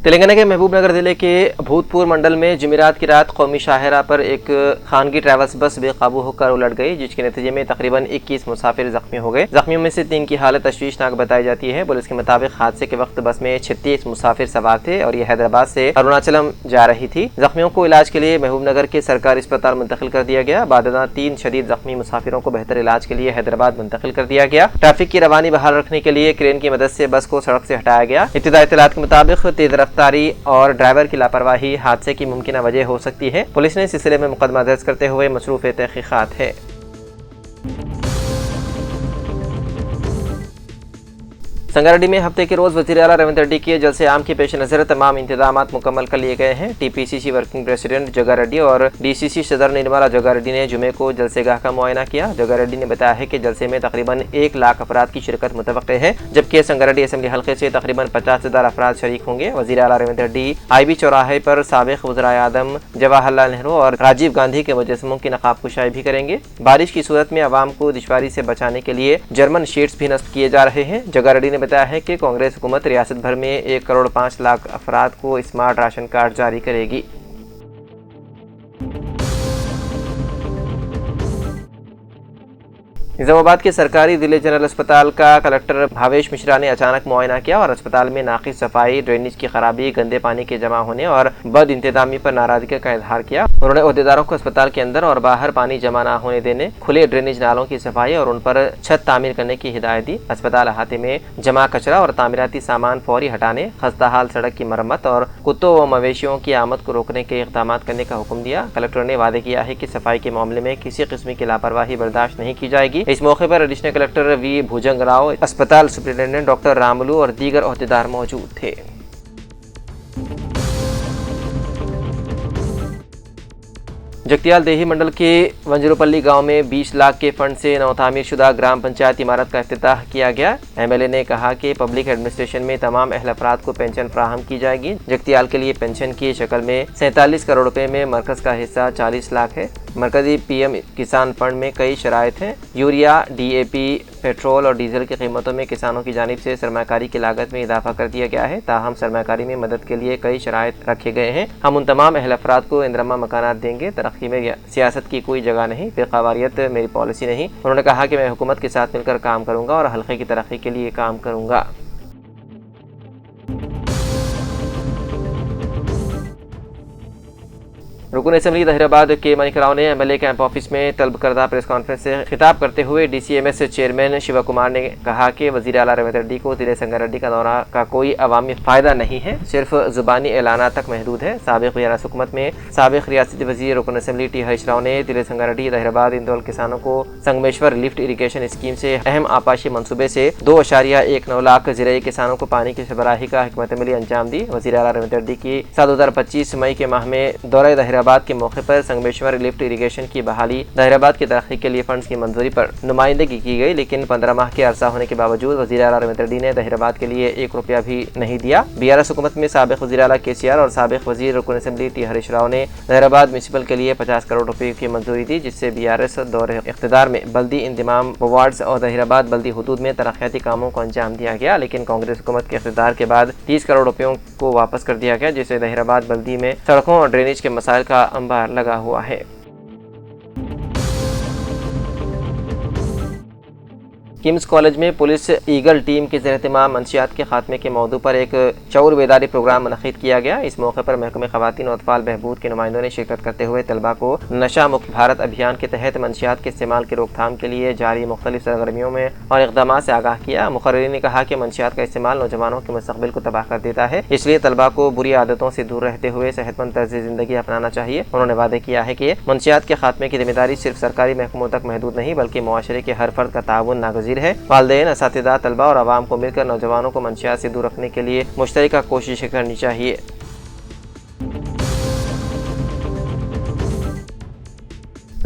तेलंगाना के महबूबनगर जिले के भूतपुर मंडल में जुमेरात की रात कौमी शाहरा पर एक खानगी ट्रैवल्स बस बेकाबू होकर उलट गई, जिसके नतीजे में तकरीबन 21 मुसाफिर जख्मी हो गए। जख्मियों में से 3 की हालत तशवीशनाक बताई जाती है। पुलिस के मुताबिक हादसे के वक्त बस में 36 मुसाफिर सवार थे और यह हैदराबाद से अरुणाचलम जा रही थी। जख्मियों को इलाज के लिए महबूबनगर के सरकारी अस्पताल मुंतकिल कर दिया गया। बादना 3 शदीद जख्मी मुसाफिरों को बेहतर इलाज के लिए हैदराबाद मुंतकिल कर दिया गया। ट्रैफिक की रवानी बहाल रखने के लिए क्रेन की मदद से बस को सड़क से हटाया गया। इब्तिदाई इत्तलात के मुताबिक तेज रफ्तारी और ड्राइवर की लापरवाही हादसे की मुमकिन वजह हो सकती है। पुलिस ने इस सिलसिले में मुकदमा दर्ज करते हुए मसरूफ तहकीकात है। संगारेड्डी में हफ्ते के रोज वज़ीर आला रेवंत रेड्डी के जलसे आम के पेश नज़र तमाम इंतजाम मुकम्मल कर लिए गए हैं। टीपीसीसी वर्किंग प्रेसिडेंट जग्गारेड्डी और डीसीसी सदर निर्मला जग्गारेड्डी ने जुमे को जलसेगाह का मुआयना किया। जग्गारेड्डी ने बताया है कि जलसे में तकरीबन 1 लाख अफराद की शिरकत मुतवक्के है, जबकि संगारेड्डी असेंबली हल्के से तकरीबन 50,000 अफराद शरीक होंगे। वज़ीर आला रेवंत रेड्डी IB चौराहे पर साबिक़ वज़राए आज़म जवाहरलाल नेहरू और राजीव गांधी के मुजस्समों की नकाब कुशाई भी करेंगे। बारिश की सूरत में आवाम को दुश्वारी से बचाने के लिए जर्मन शीट्स भी नस्ब किए जा रहे हैं। जग्गारेड्डी ने बताया है कि कांग्रेस हुकूमत रियासत भर में 1 करोड़ 5 लाख अफराद को स्मार्ट राशन कार्ड जारी करेगी। निजामाबाद के सरकारी दिल्ली जनरल अस्पताल का कलेक्टर भावेश मिश्रा ने अचानक मुआयना किया और अस्पताल में नाकिस सफाई, ड्रेनेज की खराबी, गंदे पानी के जमा होने और बद इंतजामी पर नाराजगी का इजहार किया। उन्होंने अहदेदारों को अस्पताल के अंदर और बाहर पानी जमा न होने देने, खुले ड्रेनेज नालों की सफाई और उन पर छत तामीर करने की हिदायत दी। अस्पताल अहाते में जमा कचरा और तामीराती सामान फौरी हटाने, खस्ताहाल सड़क की मरम्मत और कुत्तों व मवेशियों की आमद को रोकने के इक़दाम करने का हुक्म दिया। कलेक्टर ने वादे किया है कि सफाई के मामले में किसी किस्म की लापरवाही बर्दाश्त नहीं की जाएगी। इस मौके पर एडिशनल कलेक्टर वी भुजंग राव, अस्पताल सुपरिटेंडेंट डॉक्टर रामुलू और दीगर ओहदेदार मौजूद थे। जगतियाल देही मंडल के वंजरूपल्ली गांव में 20 लाख के फंड से नवतामीर शुदा ग्राम पंचायत इमारत का इफ्तिताह किया गया। MLA ने कहा कि पब्लिक एडमिनिस्ट्रेशन में तमाम अहल अफराद को पेंशन फराहम की जाएगी। जगतियाल के लिए पेंशन की शक्ल में 47 करोड़ रुपए में मरकज का हिस्सा 40 लाख है। मरकजी PM किसान फंड में कई शराइत हैं। यूरिया, DAP, पेट्रोल और डीजल की कीमतों में किसानों की जानिब से सरमाकारी की लागत में इजाफा कर दिया गया है। ताहम सरमाकारी में मदद के लिए कई शराइत रखे गए हैं। हम उन तमाम अहल अफराद को इंदरमा मकानात देंगे। तरक्की में सियासत की कोई जगह नहीं, बेक़वारियत मेरी पॉलिसी नहीं। उन्होंने कहा कि मैं हुकूमत के साथ मिलकर काम करूंगा और हल्के की तरक्की के लिए काम करूंगा। रुकन असेंबली दहिराबाद के मनिक राव ने MLA कैंप ऑफिस में तलब करदा प्रेस कॉन्फ्रेंस से खिताब करते हुए DCMS चेयरमैन शिवा कुमार ने कहा कि वज़ीर आला रेवंत रेड्डी को ज़िले संगारेड्डी का दौरा का कोई अवामी फ़ायदा नहीं है, सिर्फ ज़ुबानी ऐलाना तक महदूद है। साबिक़ वज़ीर हुकूमत में साबिक़ रियासती वज़ीर रुकन असेंबली T हरीश राव ने ज़िले संगारेड्डी दहिराबाद इंदौल किसानों को संगमेश्वर लिफ्ट इरीगेशन स्कीम से अहम आपाशी मनसूबे से 2.19 लाख ज़िले किसानों को पानी की सरबराही का हिकमत अमली अंजाम दी। वज़ीर आला रेवंत रेड्डी की 2025 मई के माह में दौरे दहिराबाद के मौके पर संगमेश्वर लिफ्ट इरीगेशन की बहाली, दहिराबाद की तरक्की के लिए फंड्स की मंजूरी पर नुमाइंदगी की गई, लेकिन 15 माह के अरसा होने के बावजूद वज़ीर आला रेवंत रेड्डी ने दहिराबाद के लिए 1 रुपया भी नहीं दिया। BRS हुकूमत में साबिक़ वज़ीर आला KCR और साबिक़ वज़ीर रुकन असेंबली T हरीश राव ने दहिराबाद म्यूनसिपल के लिए 50 करोड़ रुपये की मंजूरी दी, जिससे BRS दौरे इख्तिदार में बल्दी इंतजाम वार्ड्स और दहिराबाद बल्दी हुदूद में तरक्याती कामों को अंजाम दिया गया, लेकिन कांग्रेस हुकूमत के इख्तिदार के बाद 30 करोड़ रुपयों को वापस कर दिया गया, जिससे दहिराबाद बल्दी में सड़कों और ड्रेनेज के मसाइल का अंबार लगा हुआ है। किम्स कॉलेज में पुलिस ईगल टीम के ज़ेर-ए-एहतमाम मंशियात के खात्मे के मौजू पर एक शऊर बेदारी प्रोग्राम मुनक़्क़िद किया गया। इस मौके पर महकमे ख़वातीन और अतफ़ाल बहबूद के नुमाइंदों ने शिरकत करते हुए तलबा को नशा मुक्त भारत अभियान के तहत मंशियात के इस्तेमाल की रोकथाम के लिए जारी मुख्तलिफ सरगर्मियों में और इक़दामात से आगाह किया। मुक़र्रिरीन ने कहा कि मंशियात का इस्तेमाल नौजवानों के मुस्तक़बिल को तबाह कर देता है, इसलिए तलबा को बुरी आदतों से दूर रहते हुए सेहतमंद तर्ज़ ज़िंदगी अपनाना चाहिए। उन्होंने वादे किया है कि मंशियात के खात्मे की ज़िम्मेदारी सिर्फ सरकारी महकमों तक महदूद नहीं, बल्कि मुआशरे के हर फर्द का ताउन नागज़ीर है। वालिदैन, असातिज़ा, तलबा और आवाम को मिलकर नौजवानों को मंशियात से दूर रखने के लिए मुश्तरका कोशिश करनी चाहिए।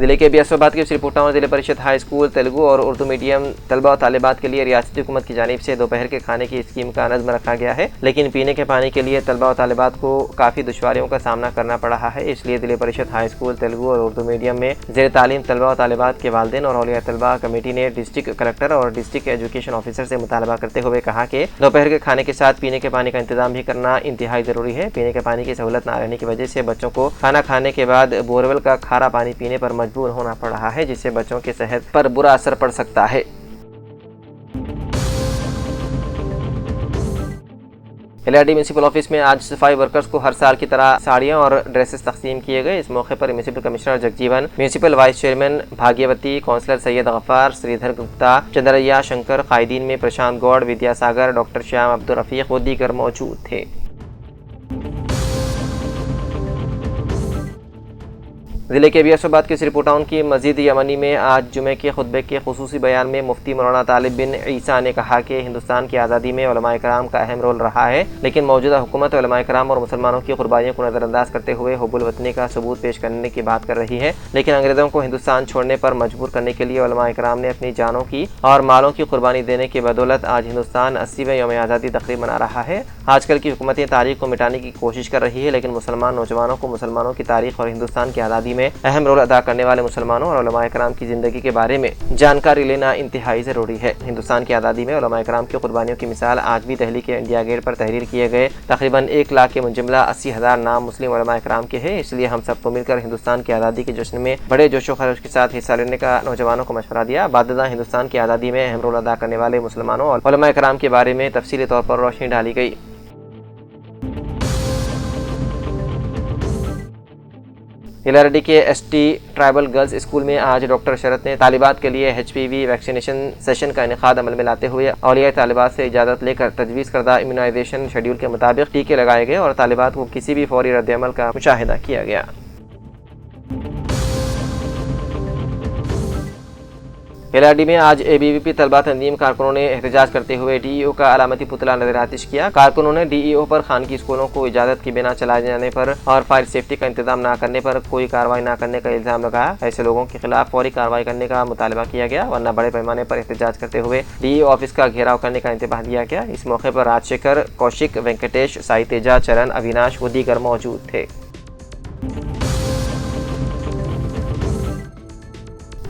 जिले के बियासोबाद के श्रीपुटावन जिले परिषद हाई स्कूल तेलुगु और उर्दू मीडियम तलबा और तालिबात के लिए रियासती हुकूमत की जानिब से दोपहर के खाने की स्कीम का नज़्म रखा गया है, लेकिन पीने के पानी के लिए तलबा और तालिबात को काफ़ी दुश्वारियों का सामना करना पड़ रहा है। इसलिए जिले परिषद हाई स्कूल तेलुगु और उर्दू मीडियम में ज़ेर तालीम तलबा और तालिबात के वालिदैन और औलिया तलबा कमेटी ने डिस्ट्रिक्ट कलेक्टर और डिस्ट्रिक्ट एजुकेशन ऑफिसर से मुतालबा करते हुए कहा कि दोपहर के खाने के साथ पीने के पानी का इंतजाम भी करना इंतहाई ज़रूरी है। पीने के पानी की सहूलत न रहने की वजह से बच्चों को खाना खाने के बाद बोरवेल का खारा पानी पीने पर मजबूर होना पड़ रहा है, जिससे बच्चों की सेहत पर बुरा असर पड़ सकता है। एलआरडी म्यूनिसिपल ऑफिस में आज सफाई वर्कर्स को हर साल की तरह साड़ियां और ड्रेसेस तकसीम किए गए। इस मौके पर municipal commissioner Jagjivan, municipal vice chairman Bhagyavati, councillor Syed Gaffar, Sridhar Gupta, Chandraiah Shankar, कायदीन में प्रशांत गौड़, विद्यासागर, डॉक्टर श्याम, अब्दुल रफीक व दीगर मौजूद थे। जिले के बियासोबाद के श्रीपुटावन की मस्जिद यमनी में आज जुमे के खुतबे के खुसूसी बयान में मुफ्ती मौलाना तालिब बिन ईसा ने कहा कि हिंदुस्तान की आज़ादी में उलमाए कराम का अहम रोल रहा है, लेकिन मौजूदा हुकूमत उलमाए कराम और मुसलमानों की कुर्बानियों को नज़रअंदाज करते हुए हुब्बुल वतनी का सबूत पेश करने की बात कर रही है। लेकिन अंग्रेज़ों को हिंदुस्तान छोड़ने पर मजबूर करने के लिए उलमाए कराम ने अपनी जानों की और मालों की कुर्बानी देने की बदौलत आज हिंदुस्तान 80वें यौम आज़ादी तकरीब मना रहा है। आजकल की हुकूमतें तारीख को मिटाने की कोशिश कर रही है, लेकिन मुसलमान नौजवानों को मुसलमानों की तारीख और हिंदुस्तान की आज़ादी में अहम रोल अदा करने वाले मुसलमानों और उलमाए कराम की ज़िंदगी के बारे में जानकारी लेना इंतहाई ज़रूरी है। हिंदुस्तान की आज़ादी में उलमाए कराम की कुर्बानियों की मिसाल आज भी दिल्ली के इंडिया गेट पर तहरीर किए गए तकरीबन 1 लाख के मुंजमला 80,000 नाम मुस्लिम उलमाए कराम के हैं। इसलिए हम सबको मिलकर हिंदुस्तान की आज़ादी के जश्न में बड़े जोशो खरोश के साथ हिस्सा लेने का नौजवानों को मशवरा दिया। बाददा हिंदुस्तान की आज़ादी में अहम रोल अदा करने वाले मुसलमानों और उलमाए कराम के बारे में तफसीली तौर पर रोशनी डाली गई। एलआरडी के एसटी ट्राइबल गर्ल्स स्कूल में आज डॉक्टर शरत ने तालिबात के लिए HPV वैक्सीनेशन सेशन का इनेकाद अमल में लाते हुए औलिया तालिबात से इजाज़त लेकर तजवीज़ करदा इम्यूनाइजेशन शेड्यूल के मुताबिक टीके लगाए गए और तालिबात को किसी भी फौरी रद्द-ए-अमल का मुशाहिदा किया गया। एलआरडी में आज ABVP तलबा तंजीम कारकुनों ने एहतजाज करते हुए DEO का अलामती पुतला नज़र-ए-आतिश किया। कारकुनों ने DEO पर खानगी स्कूलों को इजाज़त के बिना चलाए जाने पर और फायर सेफ्टी का इंतजाम न करने पर कोई कार्रवाई न करने का इल्ज़ाम लगाया। ऐसे लोगों के खिलाफ फौरी कार्रवाई करने का मुतालबा किया गया, वरना बड़े पैमाने पर एहतजाज करते हुए DEO ऑफिस का घेराव करने का इंतबाह दिया गया। इस मौके पर राजशेखर, कौशिक, वेंकटेश, साई तेजा, चरण, अविनाश व दीगर मौजूद थे।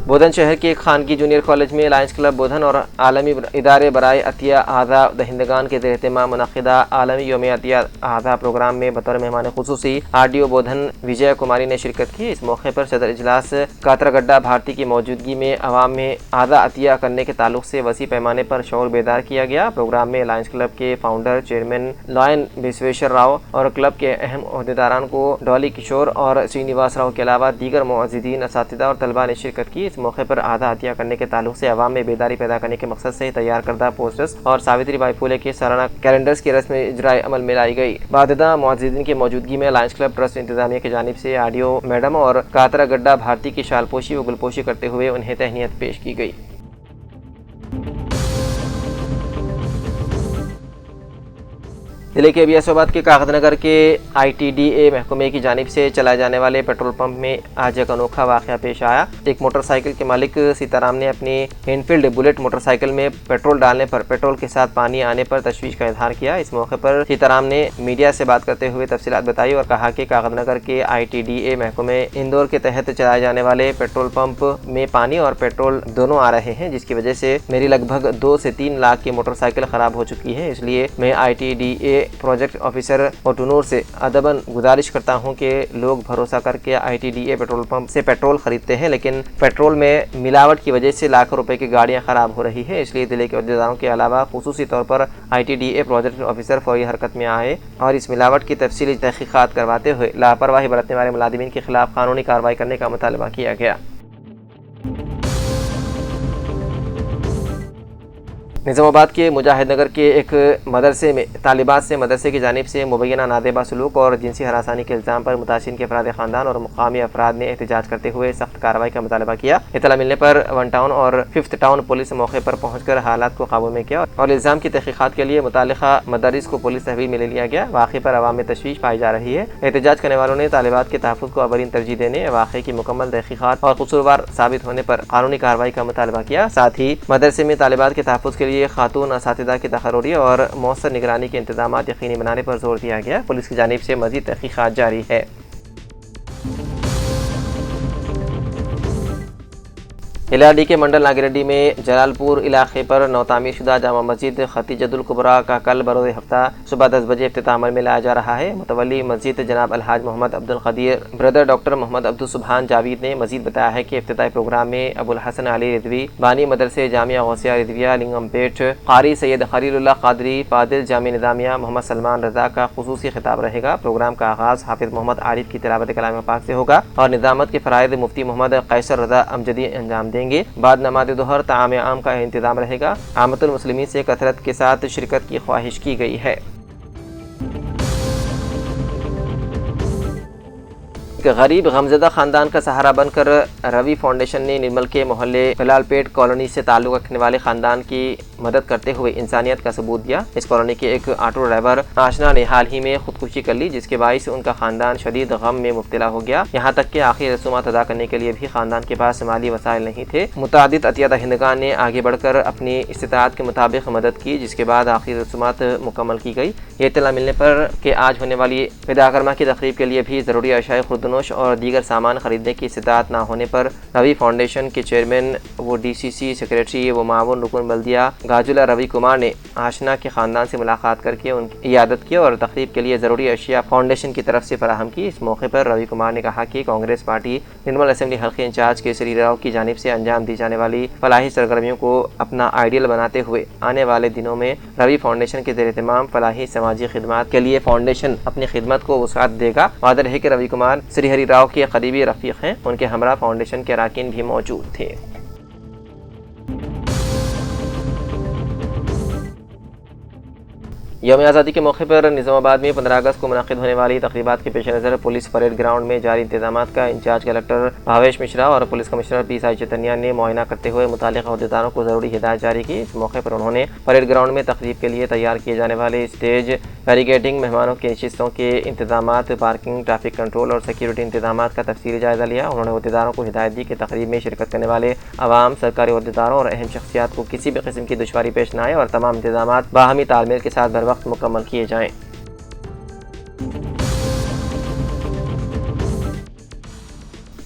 बोधन शहर के खानगी जूनियर कॉलेज में लायंस क्लब बोधन और आलमी इदारे बराए अतिया आज़ा दहिंदगान के ज़ेर-ए-एहतमाम मुनक़िदा आलमी यौम अतिया आज़ा प्रोग्राम में बतौर मेहमान खुसूसी RDO बोधन विजय कुमारी ने शिरकत की। इस मौके पर सदर इजलास कातरागड्डा भारती की मौजूदगी में अवाम में आज़ा अतिया करने के ताल्लुक से वसी पैमाने पर शऊर बेदार किया गया। प्रोग्राम में लायंस क्लब के founder chairman lion Vishweshwar Rao और क्लब के अहम ओहदेदारान को डॉली किशोर और श्रीनिवास राव के अलावा दीगर मुअज़्ज़िज़ीन, असातिज़ा और तलबा ने शिरकत की। इस मौके पर आधा अतिया करने के ताल्लुक से अवाम में बेदारी पैदा करने के मकसद से तैयार करदा पोस्टर्स और सावित्रीबाई फुले के सालाना कैलेंडर्स की रस्म इजराए अमल में लाई गई। बाददा मुअज़्ज़िज़ीन की मौजूदगी में लायंस क्लब ट्रस्ट इंतजामिया की जानिब से RDO मैडम और कातरागड्डा भारती की शालपोशी व गुलपोशी करते हुए उन्हें तहनीत पेश की गई। जिले के बियासोबाद के कागजनगर के ITDA महकमे की जानिब से चलाए जाने वाले पेट्रोल पंप में आज एक अनोखा वाक़या पेश आया। एक मोटरसाइकिल के मालिक सीताराम ने अपनी एनफील्ड बुलेट मोटरसाइकिल में पेट्रोल डालने पर पेट्रोल के साथ पानी आने पर तशवीश का इजहार किया। इस मौके पर सीताराम ने मीडिया से बात करते हुए तफसीलात बताई और कहा कि कागजनगर के ITDA महकमे इंदौर के तहत चलाए जाने वाले पेट्रोल पंप में पानी और पेट्रोल दोनों आ रहे हैं, जिसकी वजह से मेरी लगभग 2 से 3 लाख की मोटरसाइकिल ख़राब हो चुकी है। इसलिए मैं ITDA प्रोजेक्ट ऑफिसर ओटनूर से अदबन गुजारिश करता हूं कि लोग भरोसा करके ITDA पेट्रोल पंप से पेट्रोल खरीदते हैं, लेकिन पेट्रोल में मिलावट की वजह से लाखों रुपए की गाड़ियां खराब हो रही है। इसलिए जिले के अहदेदारों के अलावा खुसूसी तौर पर ITDA प्रोजेक्ट ऑफिसर फौरी हरकत में आए और इस मिलावट की तफसीली तहकीकात करवाते हुए लापरवाही बरतने वाले मुलाजिमीन के खिलाफ कानूनी कार्रवाई करने का मुतालबा किया गया। निज़ामाबाद के मुजाहिदनगर के एक मदरसे में तालिबात से मदरसे की जानिब से मुबैना नादेबा सलूक और जिनसी हरासानी के इल्ज़ाम पर मुतासिरीन के अफराद ख़ानदान और मुकामी अफराद ने एहतजाज करते हुए सख्त कार्रवाई का मुतालबा किया। इत्तला मिलने पर 1 टाउन और 5th टाउन पुलिस मौके पर पहुंचकर हालात को काबू में किया और इल्ज़ाम की तहक़ीक़ात के लिए मुताल्लिक़ा मदारिस को पुलिस तहवील में ले लिया गया। वाक़े पर अवाम में तशवीश पाई जा रही है। एहतजाज करने वालों ने तालिबात के तहफ़्फ़ुज़ को अवलीन तरजीह देने, वाक़े की मुकम्मल तहक़ीक़ात और कसूरवार साबित होने पर कानूनी कार्रवाई का मुतालबा किया। साथ ही मदरसे में तालिबात के तहफ़्फ़ुज़ के लिए खातून असातिज़ा की तक़र्रुरी और मौसर निगरानी के इंतज़ामात यकीनी बनाने पर जोर दिया गया। पुलिस की जानिब से मज़ीद तहक़ीक़ात जारी है। LRD के मंडल नागिरेड्डी में जलालपुर इलाके पर नौतामीर शुदा जामा मस्जिद खतीजतुल कुबरा का कल बरोज़ हफ्ता सुबह 10 बजे इफ्तिताह अमल में लाया जा रहा है। मुतवल्ली मस्जिद जनाब अलहाज मोहम्मद अब्दुल कदीर ब्रदर डॉक्टर मोहम्मद अब्दुल सुबहान जावीद ने मज़ीद बताया है कि इफ्तिताही प्रोग्राम में अबुल हसन अली रिजवी बानी मदरसे जामिया गौसिया रिजविया लिंगमपेट कारी सैयद खलीलुल्लाह कादरी फादिल जामिया निज़ामिया मोहम्मद सलमान रजा का खुसूसी खिताब रहेगा। प्रोग्राम का आगाज़ हाफिज़ मोहम्मद आरिफ की तिलावत कलाम पाक से होगा और निज़ामत के फ़राइज़ मुफ्ती मोहम्मद कैसर रजा अमजदी अंजाम देंगे। बाद नमाज़ दोहर ताम आम का इंतज़ाम रहेगा। आमतुल मुस्लिमीन से कसरत के साथ शिरकत की ख्वाहिश की गई है। गरीब गमज़दा ख़ानदान का सहारा बनकर रवि फाउंडेशन ने निर्मल के मोहल्ले बिलालपेट कॉलोनी से ताल्लुक़ रखने वाले ख़ानदान की मदद करते हुए इंसानियत का सबूत दिया। इस कॉलोनी के एक ऑटो ड्राइवर आशना ने हाल ही में खुदकुशी कर ली, जिसके बाइस उनका ख़ानदान शदीद गम में मुब्तला हो गया। यहाँ तक कि आखिरी रसूमात अदा करने के लिए भी ख़ानदान के पास माली वसाइल नहीं थे। मुतादिद अतिया दहिंदगान ने आगे बढ़कर अपनी इस्तिताअत के मुताबिक मदद की, जिसके बाद आखिरी रसूमात मुकम्मल की गई। ये इत्तला मिलने पर कि आज होने वाली विदाकर्मा की तकरीब के लिए भी ज़रूरी अशाए खुर्दनोश और दीगर सामान खरीदने की इस्तिताअत ना होने पर रवि फाउंडेशन के चेयरमैन व DCC सेक्रेटरी व मावन रुकन बल्दिया गाजुला रवि कुमार ने आशना के ख़ानदान से मुलाकात करके उनकी इयादत की और तकरीब के लिए ज़रूरी अशिया फाउंडेशन की तरफ से फराहम की। इस मौके पर रवि कुमार ने कहा कि कांग्रेस पार्टी निर्मल असेंबली हल्के इंचार्ज केसरी राव की जानिब से अंजाम दी जाने वाली फलाही सरगर्मियों को अपना आइडियल बनाते हुए आने वाले दिनों में रवि फाउंडेशन के ज़ेर तमाम फलाही समाजी खिदमात के लिए फाउंडेशन अपनी खिदमत को वसाअत देगा। वादा है कि रवि कुमार श्रीहरि राव के करीबी रफीक हैं। उनके हमरा फाउंडेशन के अराकीन भी मौजूद थे। यौम आज़ादी के मौके पर निज़ामाबाद में 15 अगस्त को मुनक़िद होने वाली तक़रीबात के पेश नज़र पुलिस परेड ग्राउंड में जारी इंतजामात का इंचार्ज कलेक्टर भावेश मिश्रा और पुलिस कमिश्नर PSI चैतन्या ने मुआयना करते हुए मुताल्लिक़ अहदेदारों को ज़रूरी हिदायत जारी की। इस मौके पर उन्होंने परेड ग्राउंड में तक़रीब के लिए तैयार किए जाने वाले स्टेज, बैरिकेडिंग, मेहमानों की नशिस्तों के इंतजामात, पार्किंग, ट्रैफिक कंट्रोल और सिक्योरिटी इंतजामात का तफसीली जायज़ा लिया। उन्होंने अहदेदारों को हिदायत दी कि तक़रीब में शिरकत करने वाले अवाम, सरकारी अहदेदारों और अहम शख्सियात को किसी भी किस्म की दुश्वारी पेश न आए और तमाम इंतजामात बाहमी तालमेल के साथ बर वक्त मुकम्मल किए जाएँ।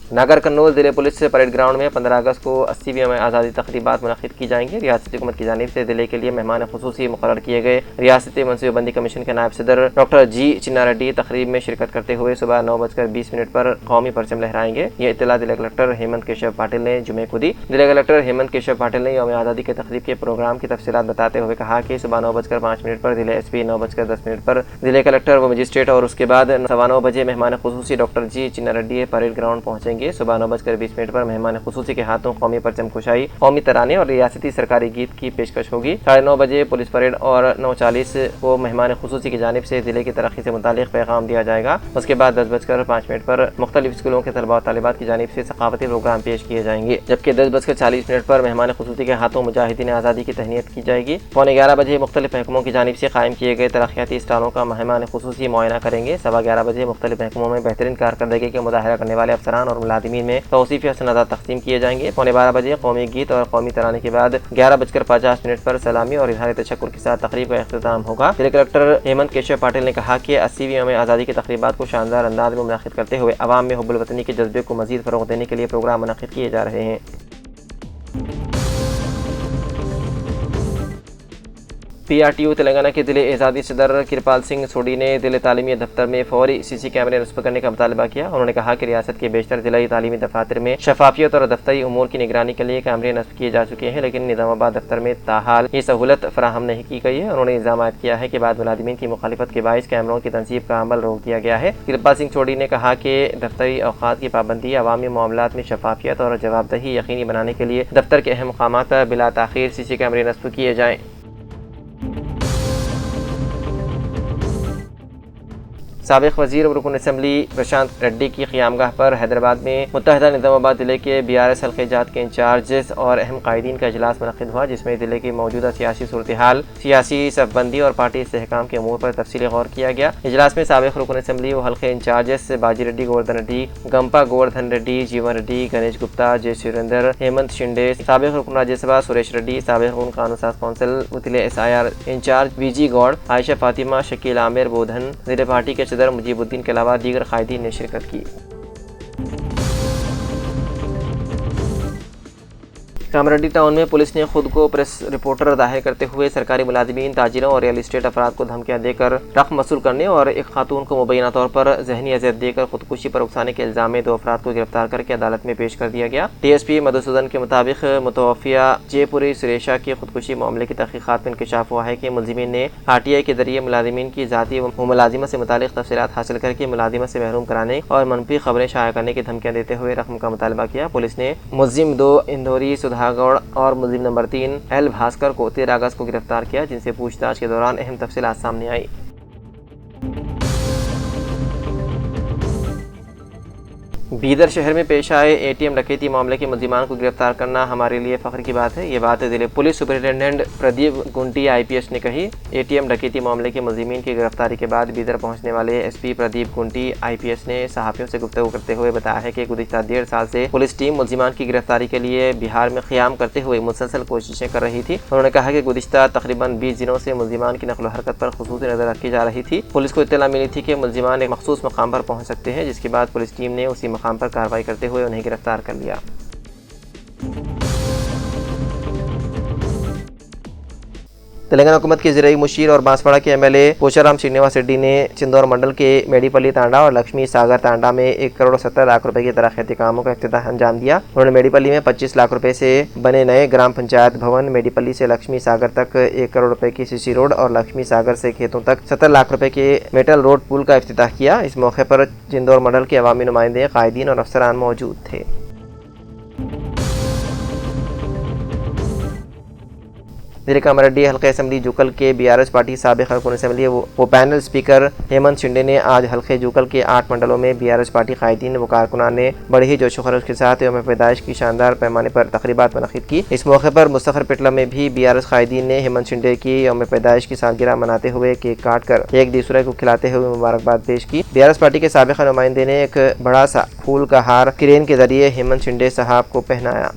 नागर कन्नौज ज़िले पुलिस से परेड ग्राउंड में 15 अगस्त को 80वीं यौम आज़ादी तक़रीबात मुनक़िद की जाएंगी। रियासती हुकूमत की जानिब से ज़िले के लिए मेहमान खुसूसी मुक़र्रर किए गए रियासती मनसूबाबंदी कमीशन के नायब सदर डॉक्टर G चिन्ना रेड्डी तक़रीब में शिरकत करते हुए सुबह 9:20 पर कौमी परचम लहराएंगे। ये इत्तला ज़िला कलेक्टर हेमंत केशव पाटिल ने जुमे को दी। ज़िला कलेक्टर हेमंत केशव पाटिल ने यौम आज़ादी के तक़रीब के प्रोग्राम की तफसीलात बताते हुए कहा कि सुबह 9:05 पर ज़िले SP, 9:10 पर ज़िले कलेक्टर व मजिस्ट्रेट और उसके बाद 9:15 बजे मेहमान खुसूसी डॉक्टर G चिन्ना रेड्डी परेड ग्राउंड पहुँचेंगे। सुबह 9:20 पर मेहमान खुसूसी के हाथों कौमी परचम कुशाई, कौमी तराने और रियासती सरकारी गीत की पेशकश होगी। 9:30 बजे पुलिस परेड और 9:40 को मेहमान खुसूसी की जानिब से जिले की तरक्की से मुतालिक पैगाम दिया जाएगा। उसके बाद 10:05 पर मुख्तलिफ स्कूलों के तलबा और तालिबात की जानिब से सकाफती प्रोग्राम पेश किए जाएंगे, जबकि 10:40 पर मेहमान खुसूसी के हाथों मुजाहिदीन आज़ादी की तहनीत की जाएगी। 11:15 बजे मुख्तलिफ महकमों की जानिब से कायम किए गए तरक्याती स्टालों का मेहमान खुसूसी मुआयना करेंगे। 11:15 बजे मुख्तलिफ महकमों में बेहतरीन कारकर्दगी के मुजाहरा करने वाले अफसरान और मुलाजिमीन में तौसीफ़ी सनदा तक़सीम किए जाएंगे। 12:15 बजे कौमी गीत और कौमी तराने के बाद 11:50 पर सलामी और इज़हार तशक्कुर के साथ तक़रीब का इख्तिताम होगा। जिला कलेक्टर हेमंत केशव पाटिल ने कहा कि 80वीं यौम आज़ादी की तक़रीबात को शानदार अंदाज में मुनक़िद करते हुए अवाम में हुब्बुल वतनी के जज्बे को मज़ीद फ़रोग़ देने के लिए प्रोग्राम मुनक़िद किए जा रहे हैं। PRTU तेलंगाना के दिले एजादी सदर कृपाल सिंह सोडी ने दिले तालीमी दफ्तर में फौरी CC कैमरे नस्ब करने का मुतालबा किया। उन्होंने कहा कि रियासत के बेशतर जिलाई तालीमी दफातर में शफाफियत और दफ्तरी उमूर की निगरानी के लिए कैमरे नस्ब किए जा चुके हैं, लेकिन निजामाबाद दफ्तर में ताहाल ये सहूलत फराहम नहीं की गई है। उन्होंने इल्जाम किया है कि बाद मुलाजिमीन की मुखालिफत के बाइस कैमरों की तनसीब का अमल रोक दिया गया है। कृपाल सिंह सोडी ने कहा कि दफ्तरी औकात की पाबंदी, अवामी मामलात में शफाफियत और जवाबदही यकीनी बनाने के लिए दफ्तर के अहम मकामात पर बिला ताखीर CC कैमरे नस्ब किए जाएँ। साबिक वजीर और रुकन असम्बली प्रशांत रेड्डी की क़ियामगाह पर हैदराबाद में मुत्तहिदा निज़ामाबाद ज़िले के BRS हल्के जात के इंचार्जेस और अहम कायदीन का इजलास मुनक़िद हुआ, जिसमें ज़िले की मौजूदा सियासी सूरत हाल, सियासी सफबंदी और पार्टी इस्तेहकाम के अमूर पर तफसीली गौर किया गया। इजलास में साबिक रुकन असम्बली व हल्के इंचार्जेस बाजी रेड्डी, गोवर्धन रेड्डी, गंपा गोवर्धन रेड्डी, जीवन रेड्डी, गणेश गुप्ता, जय सुरेंद्र, हेमंत शिंदे, साबिक रुकन राज्यसभा सुरेश रेड्डी, साबिक रुकन कानून साज कौंसिल वतीले SIR incharge VG Goud, Ayesha Fatima, Shakeel Aamir Bodhan, ज़िले पार्टी के सदर मुजीबुद्दीन के अलावा दीगर कायदीन ने शिरकत की। कामरेड्डी टाउन में पुलिस ने खुद को प्रेस रिपोर्टर जाहिर करते हुए सरकारी मुलाजिमीन, ताजिरों और रियल इस्टेट अफराद को धमकियां देकर रकम वसूल करने और एक खातून को मुबैना तौर पर जहनी अजियत देकर खुदकुशी पर उकसाने के इल्जाम में 2 अफराद को गिरफ्तार करके अदालत में पेश कर दिया गया। DSP मधुसूदन के मुताबिक मुतवफ़िया जयपुरी सुरेशा की खुदकुशी मामले की तहकीकात में इंकशाफ हुआ है कि मुलजिमीन ने RTI के जरिए मुलाजिमीन की ज़ाती व मुलाजिमत से मुतालिक तफसीलात हासिल करके मुलाजिमत से महरूम कराने और मनफी खबरें शाया करने की धमकियाँ देते हुए रकम का मुतालबा किया। पुलिस ने मुलजिम 2 इंदौरी सुधागौड़ और मुलजिम नंबर 3 L भास्कर को 13 अगस्त को गिरफ्तार किया, जिनसे पूछताछ के दौरान अहम तफसीलात सामने आई। बीदर शहर में पेश आए ATM डकैती मामले के मुलजिमान को गिरफ्तार करना हमारे लिए फ़ख्र की बात है। ये बात जिले पुलिस सुपरिटेंडेंट प्रदीप गुंटी IPS ने कही। ATM डकैती मामले के मुलजिमीन की गिरफ्तारी के बाद बीदर पहुंचने वाले SP प्रदीप गुंटी IPS ने सहाफ़ियों से गुफ्तगू करते हुए बताया है कि गुज़िश्ता 1.5 साल से पुलिस टीम मुलजिमान की गिरफ्तारी के लिए बिहार में क़याम करते हुए मुसलसल कोशिशें कर रही थी। उन्होंने कहा कि गुज़िश्ता तकरीबन 20 दिनों से मुलजिमान की नक़्ल हरकत पर ख़ुसूसी नज़र रखी जा रही थी। पुलिस को इत्तला मिली थी कि मुलजिमान एक मखसूस मकाम पर पहुँच सकते हैं, जिसके बाद पुलिस टीम ने उसी मकाम पर कार्रवाई करते हुए उन्हें गिरफ्तार कर लिया। तेलंगाना हुकूमत के ज़रिए मुशीर और बांसवाड़ा के MLA पोचाराम श्रीनिवास रेड्डी ने चिंदौर मंडल के मेडीपल्ली तांडा और लक्ष्मी सागर तांडा में 1 करोड़ 70 लाख रुपए के तरक्याती कामों का इफ्तिताह अंजाम दिया। उन्होंने मेडीपल्ली में 25 लाख रुपए से बने नए ग्राम पंचायत भवन, मेडीपल्ली से लक्ष्मी सागर तक 1 करोड़ रुपए की CC रोड और लक्ष्मी सागर से खेतों तक 70 लाख रुपए के मेटल रोड पुल का इफ्तिताह किया। इस मौके पर चिंदौर मंडल के अवामी नुमाइंदे, कायदीन और अफसरान मौजूद थे। ज़िले कामारेड्डी हल्के असम्बली जुकल के BRS पार्टी साबिक रुकन असम्बली वो पैनल स्पीकर हेमंत शिंदे ने आज हल्के जुकल के 8 मंडलों में BRS पार्टी कायदीन व कारकुनान ने बड़े ही जोशो खरोश के साथ यौम पैदाइश की शानदार पैमाने पर तकरीबात मुनक़िद की। इस मौके पर मुस्तफ़र पिटला में भी BRS कायदीन ने हेमंत शिंदे की यौम पैदाइश की सालगिरह मनाते हुए केक काट कर एक दूसरे को खिलाते हुए मुबारकबाद पेश की। BRS पार्टी के साबिक नुमाइंदे ने एक बड़ा सा फूल का हार क्रेन के जरिए हेमंत शिंदे साहब को पहनाया।